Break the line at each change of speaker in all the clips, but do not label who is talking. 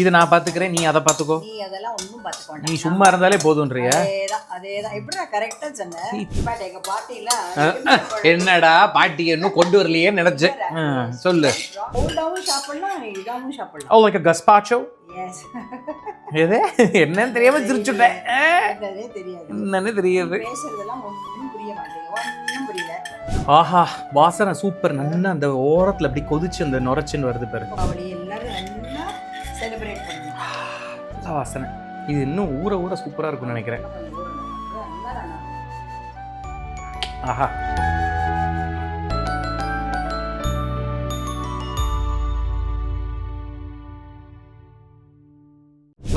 இத நான் பாத்துக்கறேன், நீ அத பாத்துக்கோ.
நீ அதெல்லாம் ஒண்ணும் பாத்துக்க வேண்டாம்.
நீ சும்மா இருந்தாலே போதும்ன்றியா?
அதேதான். எப்படிடா கரெக்ட்டா சொன்ன? பட் எங்க பாட்டில
என்னடா பாட்டி இன்னும் கொண்டு வரலையே நினைச்சேன். சொல்லு.
ஓல்டாவும் சாப்பிடலாம், இதாவும் சாப்பிடலாம்.
Oh, like a gazpacho?
Yes.
எது? என்னன்னு தெரியாம சிரிச்சுட்டேன்.
என்னன்னே தெரியாது.
என்னன்னு தெரியாது.
பேசுறதெல்லாம் ஒண்ணும் புரிய மாட்டேங்குது. ஒண்ணும் புரியல.
ஆஹா, வாசனை சூப்பர். நல்லா அந்த ஓரத்துல அப்படி கொதிச்சு அந்த நுரைச்சின்னு வருது பாரு.
அவளை எல்லாரும் நல்லா செலிப்ரேட் பண்ணுங்க.
நல்ல வாசனை. இது இன்னும் ஊற ஊற சூப்பரா இருக்கும்னு நினைக்கிறேன். ஆஹா.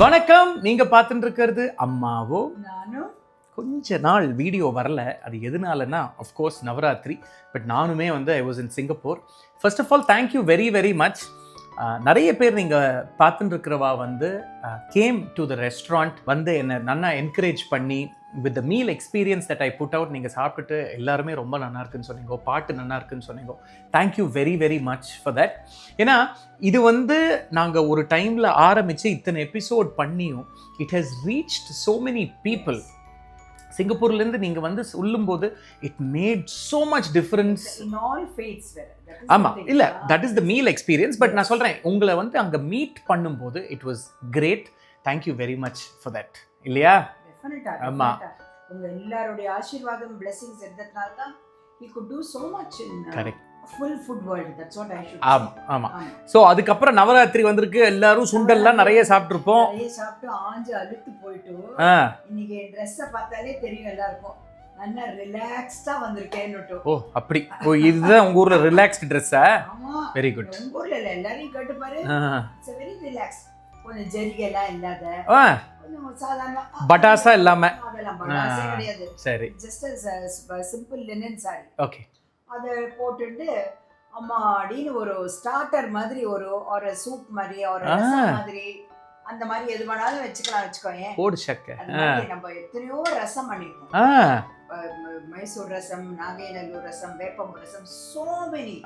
வணக்கம், நீங்க பார்த்துட்டு இருக்கிறது அம்மாவும்
நானும்.
கொஞ்ச நாள் வீடியோ வரல. அது எதனாலன்னா அஃப்கோர்ஸ் நவராத்திரி. பட் நானுமே I was in Singapore. First of all thank you very very much. நிறைய பேர் நீங்கள் பார்த்துட்டு இருக்கிறவா கேம் டு த ரெஸ்டாரண்ட் என்னை நல்லா என்கரேஜ் பண்ணி with the meal experience that I put out. நீங்கள் சாப்பிட்டுட்டு எல்லாருமே ரொம்ப நல்லா இருக்குன்னு சொன்னீங்க, பாட்டு நல்லா இருக்குன்னு சொன்னீங்க. Thank you very very much for that. ஏன்னா இது நாங்கள் ஒரு டைமில் ஆரம்பித்து இத்தனை எபிசோட் பண்ணியும் it has reached so many people. சிங்கப்பூர்லேருந்து நீங்கள் சொல்லும்போது it made so much difference. ஆமாம், இல்லை that is the meal experience. But நான் சொல்கிறேன், உங்களை அங்கே மீட் பண்ணும்போது it was great. Thank you very much for that. இல்லையா?
ஆமாம், உங்கள் எல்லாருடைய ஆசீர்வாதம் பிளெஸிங்ஸ் இருந்ததுனால தான் we could do so much in full food world. That's what I should say.
ஆமா. சோ அதுக்கப்புறம் நவராத்திரி வந்திருக்கு. எல்லாரும் சுண்டல்லாம் நிறைய சாப்பிட்டுருப்போம்.
நிறைய சாப்பிட்டு ஆஞ்சு அழுத்து போயிட்டு இன்னைக்கு ட்ரெஸ்ஸை பார்த்தாலே தெரியும் எல்லாருக்கும் நல்லா ரிலாக்ஸ்டா வந்திருக்கேன்னு.
ஓ அப்படி. ஓ இதுதான் உங்க ஊர்ல ரிலாக்ஸ்டு ட்ரெஸ்ஸா? Very good.
உங்க ஊர்ல இல்ல, எல்லாரையும் கேட்டு பாரு. It's very relax. கொஞ்சம் ஜெரிகெல்லாம் இல்லாத, கொஞ்சம் சாதாரண
பட்டாசா இல்லாம.
அதெல்லாம் பட்டாசே கிடையாது.
சரி,
just simple linen sorry.
Okay.
அதை போட்டுட்டு அம்மாடின்னு ஒரு ஸ்டார்டர் மாதிரி ஒரு சூப் மாதிரி ஒரு ரசம் மாதிரி அந்த மாதிரி எது வேணாலும் வச்சுக்கோங்க.
போடு சக்க.
நம்ம எத்தனையோ ரசம் பண்ணிருக்கோம். மைசூர் ரசம், நாகைநல்லூர் ரசம், வேப்பம்பு ரசம், சோ மெனி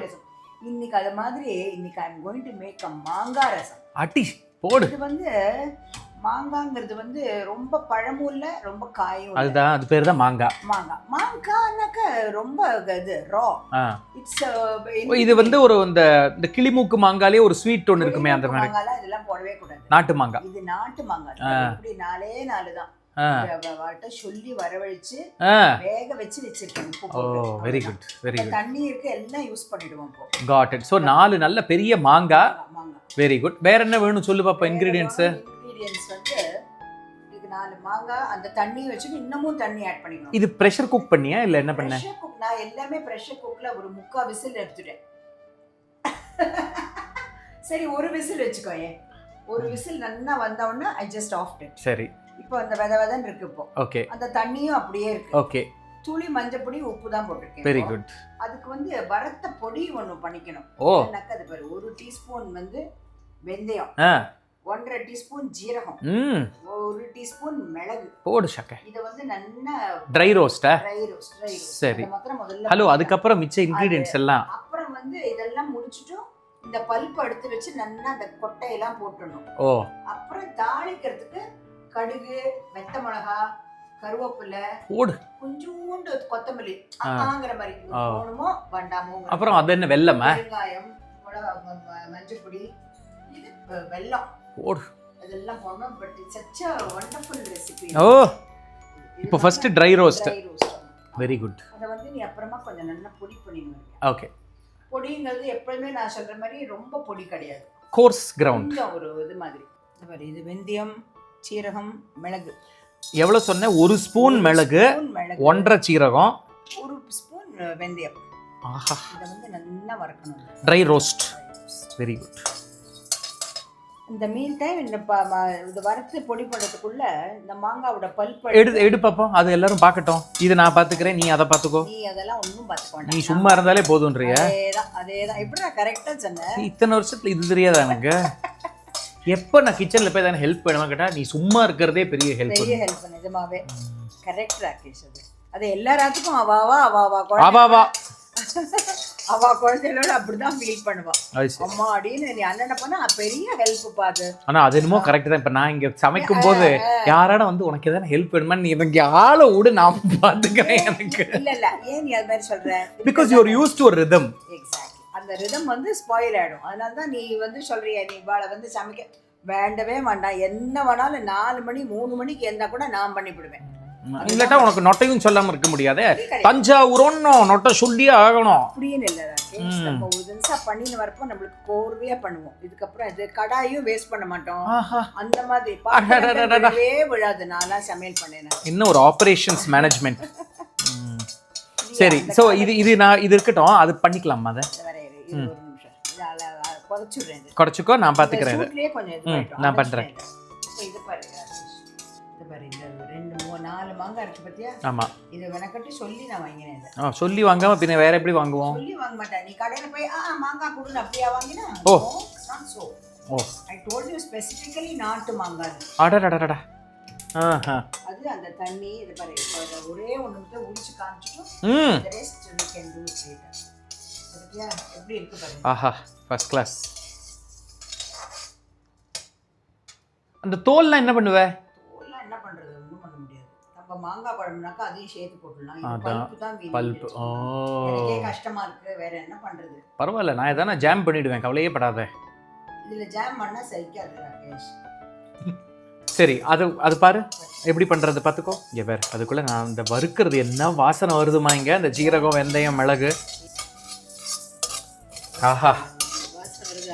ரசம். இன்னைக்கு அது மாதிரி இன்னைக்கு I am going to make a mangai rasam.
அடி போடு.
இது மாங்காங்கிறது ரொம்ப பழமும் இல்ல, ரொம்ப காயும்.
அதுதான், அது பேர் தான் மாங்காய்.
மாங்காய்னாக்க ரொம்ப இது ரா. இட்ஸ்
இது ஒரு இந்த கிளிமூக்கு மாங்காயிலே ஒரு ஸ்வீட் ஒன்னு இருக்குமே, அந்த மாதிரி
மாங்காய் இதெல்லாம் போடவே கூடாது.
நாட்டு மாங்காய்.
இது நாட்டு மாங்காய். இப்படி 4 தான் சொல்லி வரவழைச்சு வேக வச்சு வச்சிருக்கேன்.
Very good, very good.
தண்ணி இருக்கு, எல்லாம் யூஸ் பண்ணிடுவோம்.
Got it. சோ 4 நல்ல பெரிய மாங்காய். Very good. வேற என்ன வேணும் சொல்லு பாப்பா. இன்கிரிடியன்ட்ஸ்
இதுக்கு 4 மாங்காய், அந்த தண்ணி வச்சு இன்னமும் தண்ணி ஆட் பண்ணிக்கணும்.
இது பிரஷர் குக் பண்ணியா இல்ல என்ன பண்ண?
Pressure cook. நான் எல்லாமே பிரஷர் குக்ல ஒரு 3/4 விசில் எடுத்துட்டேன். சரி, ஒரு விசில் வச்சுக்கோங்க. ஒரு விசில் நல்லா வந்த உடனே ஐ ஜஸ்ட் ஆஃப்ட் இட்.
சரி. இப்போ
அந்த வெதவெதன்னு இருக்கு. இப்போ ஓகே. அந்த தண்ணியும் அப்படியே இருக்கு.
ஓகே.
துளி மஞ்சள் பொடி, உப்பு தான் போட்டுருக்கேன்.
Very good.
அதுக்கு வறுத்த பொடி ஒன்று பண்ணிக்கணும். எனக்கு அது பாரு, 1 டீஸ்பூன் வெந்தயம், 1/2 டீஸ்பூன் ஜீரகம், 1 டீஸ்பூன் மிளகு போடு சக்க. இத நல்லா
ட்ரை ரோஸ்டா?
Dry roast.
சரி.
முதல்ல
ஹலோ, அதுக்கு அப்புறம் மிச்ச இன்கிரிடியன்ட்ஸ் எல்லாம்
அப்புறம் இதெல்லாம் முடிச்சிட்டு இந்த பல்ப் எடுத்து வச்சு நல்லா அந்த கொட்டையெல்லாம் போட்டுடணும்.
ஓ.
அப்புறம் தாளிக்கிறதுக்கு கடுகு, வெத்த மிளகா, கருவேப்பிலை போடு, கொஞ்சோண்டு கொத்தமல்லி ஆங்கிற மாதிரி போடணுமோ வேண்டாமோ.
அப்புறம் அது என்ன வெல்லமா?
வெங்காயம், மஞ்சள் பொடி, இது வெல்லம் போடு. இதெல்லாம் போடணும். But it's such a wonderful recipe.
ஓ, இப்போ first dry roast. Very good.
அத நீ அப்புறமா கொஞ்சம் நல்லா பொடி பண்ணிடுங்க.
ஓகே.
பொடிங்கிறது எப்பவுமே நான் சொல்ற மாதிரி ரொம்ப பொடி கிடையாது.
Course ground.
ஒரு இது மாதிரி. இது வெந்தயம், சீரகம், மிளகு.
எவ்வளவு சொன்ன? 1 ஸ்பூன் மிளகு, 1/2 சீரகம், 1
ஸ்பூன் வெந்தயம்.
ஆஹா.
இத நல்லா வறுக்கணும்.
Dry roast. Very good.
இந்த மீன் டைம் இந்த வறுத்து பொடி பண்ணுறதுக்குள்ள இந்த மாங்காவோட பல்ப்
எடு பாப்போம். அது எல்லாரும் பார்க்கட்டும். இதை நான் பார்த்துக்கிறேன், நீ அதை பார்த்துக்கோ.
நீ அதெல்லாம் ஒன்றும் பார்த்துக்க வேண்டாம்.
நீ சும்மா இருந்தாலே போதும்ன்றியா?
அதேதான். எப்படி நான் கரெக்டாக சொன்னேன்?
இத்தனை வருஷத்துல இது தெரியாதா எனக்கு? எப்போ நான் கிச்சனில் போய் தானே ஹெல்ப் பண்ணுவேன் கேட்டால், நீ சும்மா இருக்கிறதே பெரிய ஹெல்ப்.
நிஜமாவே கரெக்ட் ராகேஷ். அது எல்லாராத்துக்கும் அவாவா அவ குழந்தைகளோட அப்படிதான் ஃபீல் பண்ணுவான். அம்மா அப்படின்னு நீ அண்ணனை பண்ணா பெரிய ஹெல்ப் பாது.
ஆனா அது என்னமோ கரெக்ட் தான். இப்ப நான் இங்க சமைக்கும் போது யாராட வந்து உனக்கு எதாவது ஹெல்ப் வேணுமா, நீ எனக்கு ஆளை விடு நான் பாத்துக்கிறேன். எனக்கு
இல்ல ஏன் நீ அது மாதிரி சொல்ற?
Because you are used to a rhythm.
Exactly. அந்த ரிதம் வந்து ஸ்பாயில் ஆயிடும். அதனால தான் நீ வந்து சொல்றிய நீ இவாளை வந்து சமைக்க வேண்டவே வேண்டாம், என்ன வேணாலும் 4 மணி 3 மணிக்கு இருந்தா கூட நான் பண்ணிவிடுவேன்.
இல்லட்டா உனக்கு நொட்டையும் சொல்லாம இருக்க முடியாது. தஞ்சாவூர்னோ நொட்டை சொல்லியே ஆகணும்
அப்படின்னு இல்லை. நம்ம ஒரு நிமிஷம் பண்ணின்னு வரப்போ நம்மளுக்கு கோர்வையா பண்ணுவோம். இதுக்கப்புறம் இது கடாயும் வேஸ்ட் பண்ண மாட்டோம். அந்த மாதிரி பாக்கவே விழாது. நான்லாம் சமையல் பண்ணேன்.
இன்னும் ஒரு ஆபரேஷன்ஸ் மேனேஜ்மெண்ட். சரி, ஸோ இது நான் இது இருக்கட்டும், அது பண்ணிக்கலாமா? அதை
ஒரு நிமிஷம்
குறைச்சிக்கோ, நான் பார்த்துக்கிறேன். நான் பண்றேன்.
இது பாரு, இந்த 2-4 மாங்காய் இருக்கு பத்தியா? ஆமா. இது வெனக்கட்டி சொல்லி நான் வாங்கினேன்.
சொல்லி வாங்காம பின்ன வேற எப்படி வாங்குவோம்?
சொல்லி வாங்க மாட்டேன். நீ கடையில போய் மாங்காய் குடுன்னு அப்படியே வாங்கினா? I told you specifically not மாங்காய்.
அடடடடடா.
அது அந்த தண்ணி இது பாரு, ஒரே ஒண்ணு மட்டும் உரிச்சு காமிச்சிட்டு the rest we can do later. சரியா? எப்படி இருக்கு பாரு.
ஆஹா, ஃபர்ஸ்ட் கிளாஸ். அந்த தோல்லாம் என்ன பண்ணுவ?
தோல்லாம் என்ன பண்றது? ஒண்ணும் பண்ண முடியாது. நம்ம மாங்காய் பழம்னாக்கா அதையும் சேர்த்து போட்டுடலாம். இது பல்ப் தான் வீண்.
பல்ப்.
எனக்கே கஷ்டமா இருக்கு, வேற என்ன பண்றது?
பரவாயில்ல, நான் எதான ஜாம் பண்ணிடுவேன், கவலையே படாத.
இதுல ஜாம் பண்ணா சகிக்காது ராகேஷ்.
சரி, அது பாரு எப்படி பண்றது பார்த்துக்கோ. இங்கே வேறு அதுக்குள்ளே நான் இந்த வறுக்கிறது என்ன வாசனை வருதுமா இங்கே, இந்த ஜீரகம் வெந்தயம் மிளகு. ஆஹா,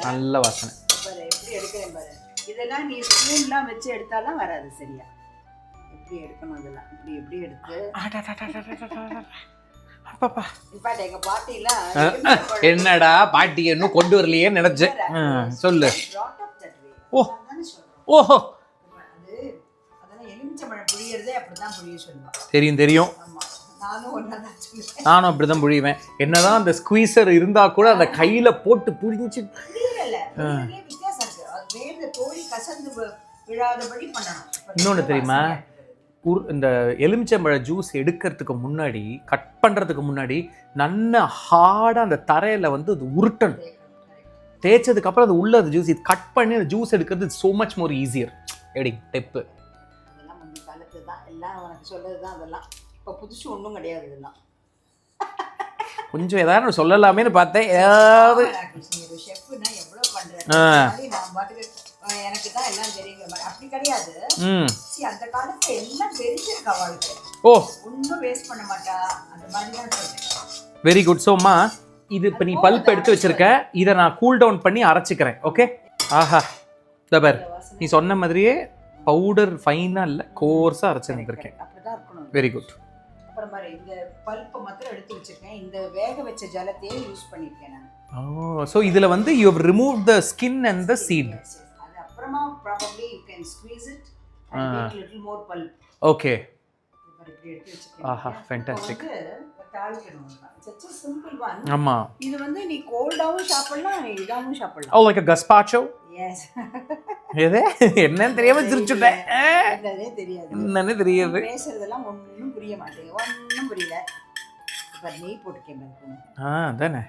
நல்ல வாசனை.
எப்படி எடுக்கிறேன் பாரு. இதெல்லாம் நீ ஸ்பூன்லாம் வச்சு எடுத்தாலாம் வராது சரியா. எப்படி எடுக்கணும் இதெல்லாம், இப்படி எடுத்து. எங்க பாட்டிலாம்
என்னடா பாட்டி இன்னும் கொண்டு வரலையே நினைச்சேன். சொல்லு. ஓஹோ, தெரியும். நானும் அப்படிதான் புழிவேன். என்னதான் அந்த ஸ்குவீசர் இருந்தா கூட அந்த கையில போட்டு புழிஞ்சு. இன்னொன்னு தெரியுமா, இந்த எலுமிச்சம்பழ ஜூஸ் எடுக்கிறதுக்கு முன்னாடி, கட் பண்றதுக்கு முன்னாடி நல்லா ஹார்டா அந்த தரையில வந்து அது உருட்டணும். தேய்ச்சதுக்கு அப்புறம் அது உள்ள அந்த ஜூஸ் இது கட் பண்ணி அந்த ஜூஸ் எடுக்கிறது so much more easier. எப்படி டிப்பு?
எல்லாம் உனக்கு சொல்லதுதான். அதெல்லாம் இப்போ புதுசு ஒன்றும் கிடையாது. இதெல்லாம்
கொஞ்சம் ஏதாவது சொல்லலாமேன்னு பார்த்தேன். ஏதாவது
ஒரு ஷெஃப்னா எவ்வளோ பண்ணுறேன், நான் பாட்டுக்கு எனக்கு தான் எல்லாம் தெரியுங்கிற மாதிரி அப்படி கிடையாது. அந்த காலத்துல எல்லாம் தெரிஞ்சிருக்கா அவளுக்கு. ஒன்றும் வேஸ்ட் பண்ண மாட்டா. அந்த மாதிரி தான் சொல்றேன்.
Very good. சோம்மா, இது இப்போ நீ பல்ப் எடுத்து வச்சிருக்க, இதை நான் கூல் டவுன் பண்ணி அரைச்சிக்கிறேன். ஓகே. ஆஹா, தபர் நீ சொன்ன மாதிரியே பவுடர் ஃபைனா இல்ல, கோர்ஸா அரைச்சிருக்கேன்.
அப்படிதான் இருக்கணும்.
Very good.
அப்புறம் மாதிரி இந்த பல்ப் மட்டும் எடுத்து வச்சிருக்கேன். இந்த வேக வச்ச ஜலத்தையே யூஸ் பண்ணிருக்கேன் நான்.
சோ இதுல வந்து you have removed the skin and the seed.
அது அப்புறமா probably you can squeeze it and make little more pulp.
Okay.
இப்படி எடுத்து வச்சிருக்கேன்.
ஆஹா, fantastic.
தாளிக்கணும். Such a simple one.
ஆமா.
இது வந்து நீ கோல்டாவும் சாப்பிடலாம், இதாவும் சாப்பிடலாம்.
Oh, like a gazpacho?
Yes.
ஏதே என்னன்னு தெரியாம சிரிச்சுட்டேன்.
என்னன்னே தெரியாது.
என்னன்னே தெரியாது.
பேசுறதெல்லாம் ஒண்ணும் புரிய மாட்டேங்குது. ஒண்ணும் புரியல. இப்ப நெய் போட்டுக்கேன்.
அதானே.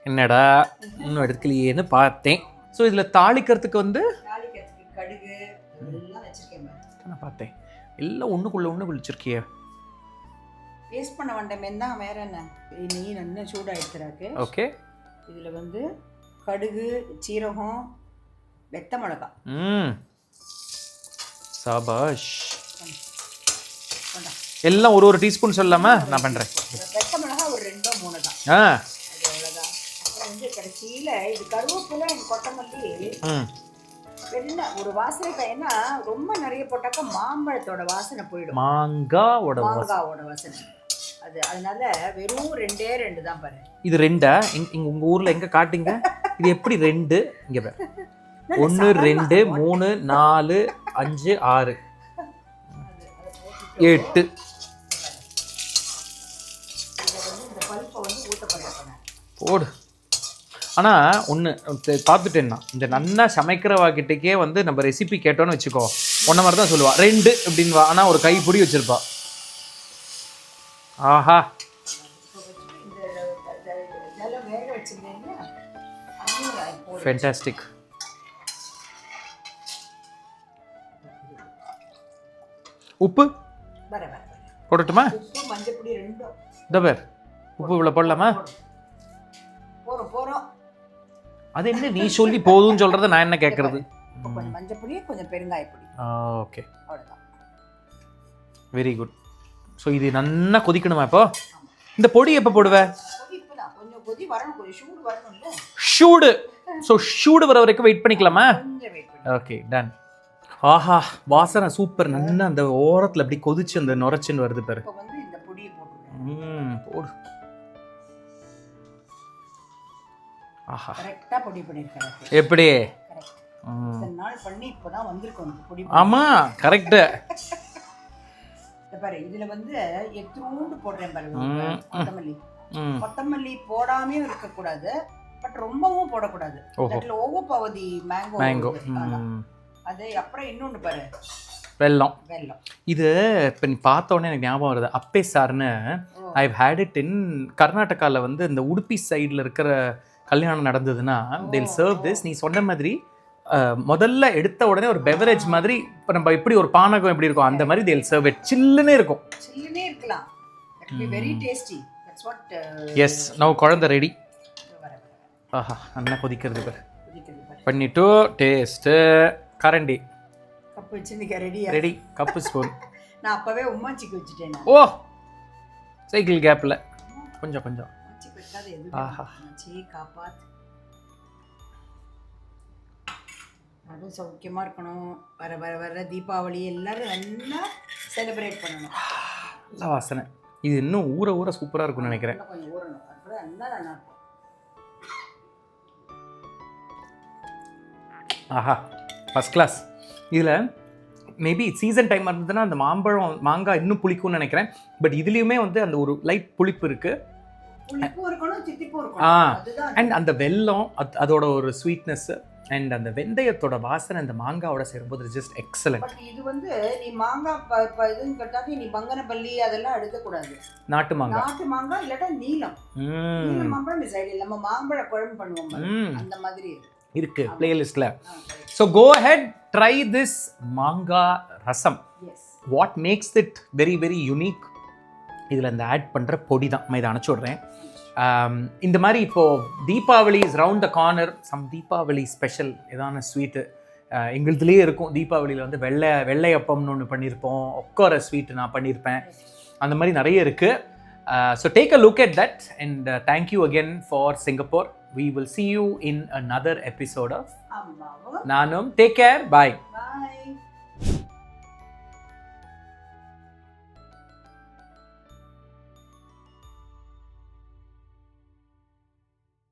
என்னடா இன்னும் எடுக்கலையேன்னு பார்த்தேன். ஸோ இதில் தாளிக்கிறதுக்கு வந்து
கடுகு எல்லாம் வச்சிருக்கேன்.
நான் பார்த்தேன் எல்லாம் ஒன்றுக்குள்ள வச்சிருக்கிய.
வேஸ்ட் பண்ண வேண்டாமே தான். வேற என்ன, நீ நல்லா சூடாக எடுத்துறாக்கு.
ஓகே.
இதில் வந்து கடுகு, சீரகம், வெத்த மிளகா.
சாபாஷ். எல்லாம் ஒரு டீஸ்பூன் சொல்லலாமா? நான் பண்ணுறேன்.
வெத்த மிளகா ஒரு 2-3 தான். அது அவ்வளோதான். அப்புறம் வந்து கடைசியில் இது கருவேப்பிலை, கொத்தமல்லி. என்ன ஒரு வாசனை. ஏன்னா ரொம்ப நிறைய போட்டாக்கா மாம்பழத்தோட வாசனை போயிடும். மாங்காவோட வாசனை அது. அதனால வெறும் 2 தான் பாரு.
இது 2 இங்க உங்க ஊர்ல எங்க காட்டுங்க? இது எப்படி 2? இங்க பாரு. 1 2 3 4 5 6 8.
இந்த பல்பை வந்து ஊத்த போறேன்.
போடு. ஆனால் ஒன்று பார்த்துட்டேன்னா, இந்த நன்னா சமைக்கிறவாக்கிட்டே வந்து நம்ம ரெசிபி கேட்டோன்னு வச்சுக்கோ, ஒன்றை மாதிரி தான் சொல்லுவா. 2 அப்படின்வா. ஆனால் ஒரு கைப்பிடி வச்சிருப்பா. ஆஹா,
ஜலம் வேக
ஃபேண்டாஸ்டிக். உப்பு போடட்டுமா?
உப்பு மஞ்சப்பொடி ரெண்டும்
இந்த பேர் உப்பு இவ்வளோ போடலாமா?
போறோம்.
அது என்ன நீ சொல்லி போதும்னு சொல்றத நான் என்ன கேட்கறது?
கொஞ்சம் மஞ்சப்பொடி, கொஞ்சம் பெருங்காயப்பொடி.
ஓகே,
அவ்வளவுதான்.
Very good. ஸோ இது நல்லா கொதிக்கணுமா இப்போ? இந்த பொடி எப்போ போடுவ?
கொஞ்சம் கொதி வரணும், கொஞ்சம் சூடு வரணும்ல.
சூடு. ஸோ சூடு வர வரைக்கும் வெயிட் பண்ணிக்கலாமா? Okay, ton. ஆஹா, வாசனை சூப்பர். நல்லா அந்த ஓரத்தில் அப்படி கொதிச்சு அந்த நுரைச்சின்னு வருது பாரு.
இப்போ வந்து இந்த பொடியை போட்டுருக்கேன்.
போடு. ஆஹா,
கரெக்டாக பொடி பண்ணியிருக்கேன்.
எப்படி?
நாள் பண்ணி இப்போதான் வந்திருக்கோம் பொடி.
ஆமா, கரெக்டு.
பாரு, இதுல வந்து எத்தூண்டு போடுறேன் பாருங்க. கொத்தமல்லி போடாமையும் இருக்கக்கூடாது, பட் ரொம்பவும் போடக்கூடாது. ஓவர் பவதி மேங்கோ. அது அப்புறம் இன்னொன்று பாரு,
வெல்லம். இது இப்போ நீ பார்த்த உடனே எனக்கு ஞாபகம் வருது. அப்பே சார்னு ஐ ஹேட் இட் இன் கர்நாடகாவில் வந்து இந்த உடுப்பி சைடில் இருக்கிற கல்யாணம் நடந்ததுன்னா they'll serve this. நீ சொன்ன மாதிரி முதல்ல எடுத்த உடனே ஒரு பெவரேஜ் மாதிரி, இப்போ நம்ம எப்படி ஒரு பானகம் எப்படி இருக்கும் அந்த மாதிரி they'll serve it. சில்லுனே இருக்கும்.
சில்லுனே இருக்கலாம். That will be very tasty. That's what.
Yes, now குழந்தை ரெடி. ஆஹா, நல்லா கொதிக்கிறது பாரு. பண்ணிட்டு டேஸ்ட் கரண்டி
கப் வச்சிருக்க ரெடியா? ரெடி.
கப்பு ஸ்பூன்
நான் அப்பவே உம்மாச்சிக்கு வச்சிட்டேன்.
ஓ, சைக்கிள் கேப்ல கொஞ்சம் கொஞ்சம். ஆஹா,
காப்பாத்து. அதுவும் சௌக்கியமா இருக்கணும். வர வர வர தீபாவளி எல்லாரும் நல்லா செலிப்ரேட் பண்ணணும்.
நல்ல வாசனை. இது இன்னும் ஊற ஊற சூப்பரா இருக்கும்னு நினைக்கிறேன்.
கொஞ்சம் ஊறணும், அப்புறம் நல்லா இருக்கும்.
ஆஹா, ஃபர்ஸ்ட் கிளாஸ். இதில் மேபி சீசன் டைம் இருந்ததுன்னா அந்த மாங்காய் இன்னும் புளிக்கும்னு நினைக்கிறேன். பட் இதுலேயுமே வந்து அந்த ஒரு லைட் புளிப்பு இருக்கு. அண்ட் அந்த வெல்லம், அதோட ஒரு ஸ்வீட்னஸ் அண்ட் அந்த வெந்தயத்தோட வாசனை அந்த மாங்காவோட சேரும்போது ஜஸ்ட் எக்ஸலண்ட்.
இது வந்து நீ மாங்காய் இதுன்னு கேட்டாங்க, நீ பங்கனப்பள்ளி அதெல்லாம் எடுக்கக்கூடாது.
நாட்டு மாங்காய்.
நாட்டு மாங்காய் இல்லாட்டா நீலம் மாம்பழம் டிசைட். நம்ம மாம்பழ குழம்பு பண்ணுவோம், அந்த மாதிரி
இருக்கு பிளேலிஸ்ட்ல. So go ahead, try this manga rasam. What makes it very very unique, இதில் இந்த ஆட் பண்ணுற பொடி தான். நான் இதை அனுப்பிச்சி விட்றேன். இந்த மாதிரி இப்போது Deepavali is round the corner. Some Deepavali special ஏதான ஸ்வீட்டு எங்களுதுலேயே இருக்கும். தீபாவளியில் வந்து வெள்ளையப்பம்னு ஒன்று பண்ணியிருப்போம், ஒக்கோர ஸ்வீட்டு நான் பண்ணியிருப்பேன். அந்த மாதிரி நிறைய இருக்குது. So take a look at that and thank you again for Singapore. We will see you in another episode of Ammavum Naanum. Take care. Bye.